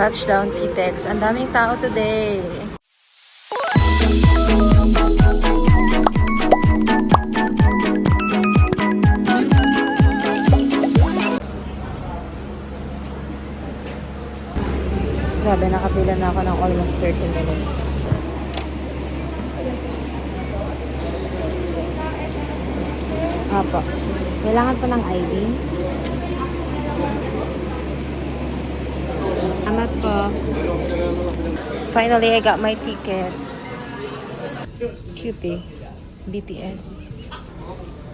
Touchdown PTEX. Ang daming tao today. Grabe, nakapila na ako ng almost 30 minutes. Apo. Kailangan pa ng ID. Salamat po. Finally, I got my ticket. Cutie. BTS.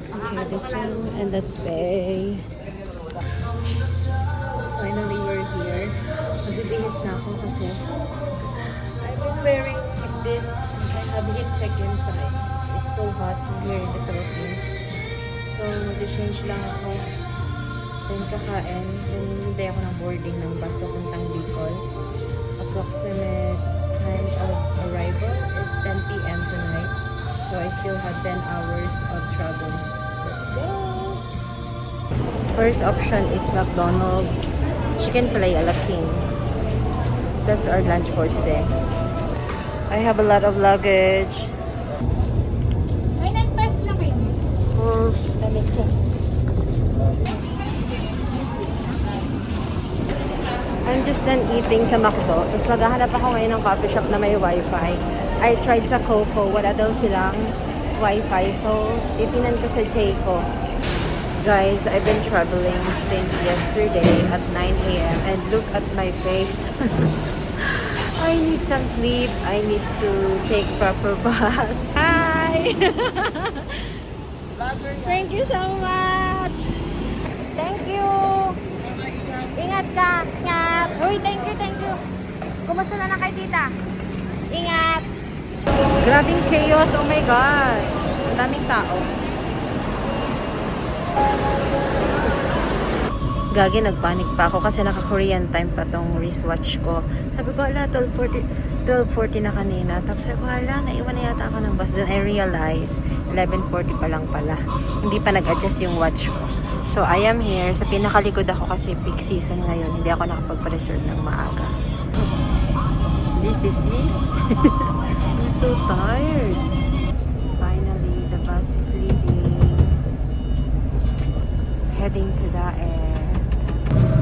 Okay, this one. And that's pay. Finally, we're here. Nagbibihis na ako kasi I've been wearing this. I have heat tech inside. It's so hot here in the Philippines. So, mag-change lang ako. Then, kakain. Then, hindi ako ng boarding ng bus papuntang Bicol. Approximate time of arrival is 10 p.m. tonight. So, I still have 10 hours of travel. Let's go! First option is McDonald's Chicken Filet a la King. That's our lunch for today. I have a lot of luggage. Ay, nag-pass lang kayo. Let me check. I'm just done eating sa McDo. Tapos maghahanap ako ngayon ng coffee shop na may wifi. I tried sa Coco. Wala daw silang wifi. So, titinan ko sa Jayco. Guys, I've been traveling since yesterday at 9 a.m. And look at my face. I need some sleep. I need to take proper bath. Hi! Thank you so much! Thank you! Ingat ka! Ingat! Uy, thank you, thank you! Kumusta na kayo, tita? Ingat! Grabing chaos! Oh my God! Ang daming tao. Gagi, nagpanik pa ako kasi naka-Korean time pa tong wristwatch ko. Sabi ko, ala, 12:40 na kanina. Tapos sabi ko, ala, naiwan na yata ako ng bus. Then I realized, 11:40 pa lang pala. Hindi pa nag-adjust yung watch ko. So, I am here. Sa pinakalikod ako kasi peak season ngayon. Hindi ako nakapagpa-reserve ng maaga. This is me. I'm so tired. Finally, the bus is leaving. Heading to the end.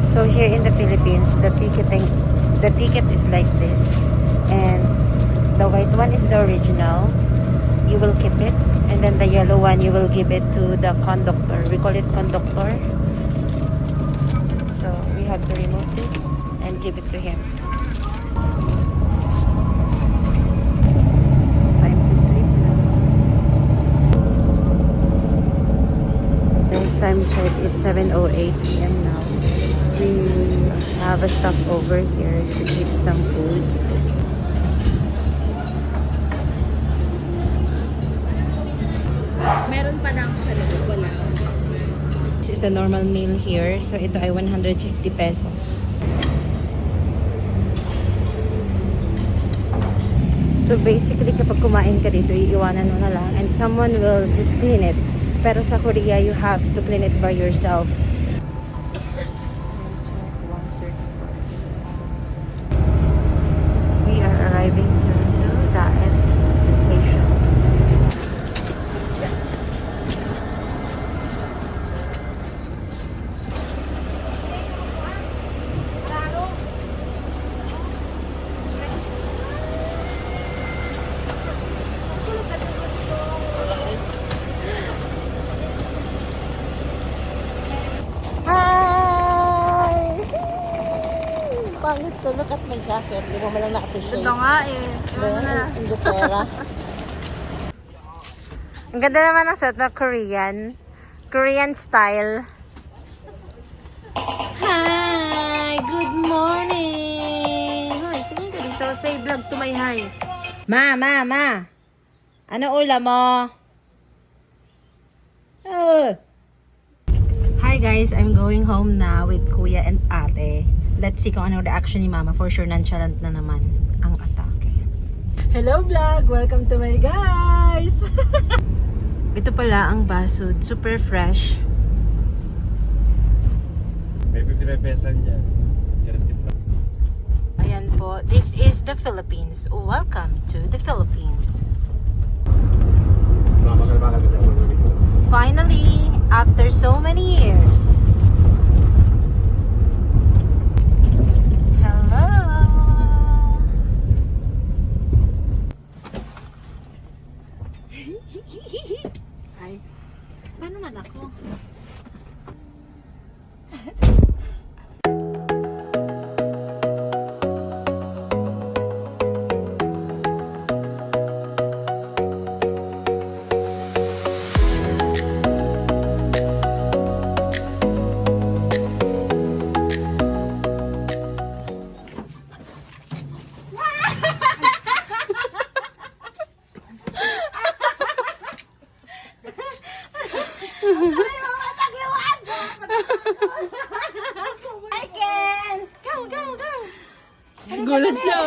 So here in the Philippines, the ticket is like this, and the white one is the original. You will keep it, and then the yellow one you will give it to the conductor. We call it conductor. So we have to remove this and give it to him. Time to sleep now. Next time check, it's 7:08 p.m. now. We have a stop over here to eat some food. Meron pa lang sa loob, wala. This is a normal meal here. So ito ay 150 pesos. So basically kapag kumain ka dito, iiwanan mo na lang and someone will just clean it. Pero sa Korea, you have to clean it by yourself. We are arriving soon to Daet Station. Hi! Pangit ko. Look at my jacket. Hindi mo malang na-appreciate. Ito nga eh. Inglaterra. Ang ganda naman ng suot na Korean. Korean style. Hi! Good morning! Hoy, tingin ka dito. Say vlog to my hi. Ma! Ano ulam mo? Oh. Hi guys, I'm going home now with Kuya and Ate. Let's see kung ano reaction ni Mama. For sure, nonchalant na naman ang atake. Hello vlog! Welcome to my guys! Ito pala ang basud. Super fresh. May 55 pesos dyan. Guarantee pa. po. This is the Philippines. Welcome to the Philippines. Finally, after so many years. Hello. Ay, paano man ako? I can! Go, go, go! Gulat siya.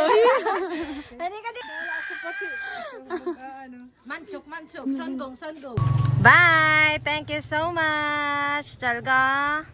Halika dito! Ako pati. Mansok, mansok. Sangong, sangong. Bye! Thank you so much, Jalga!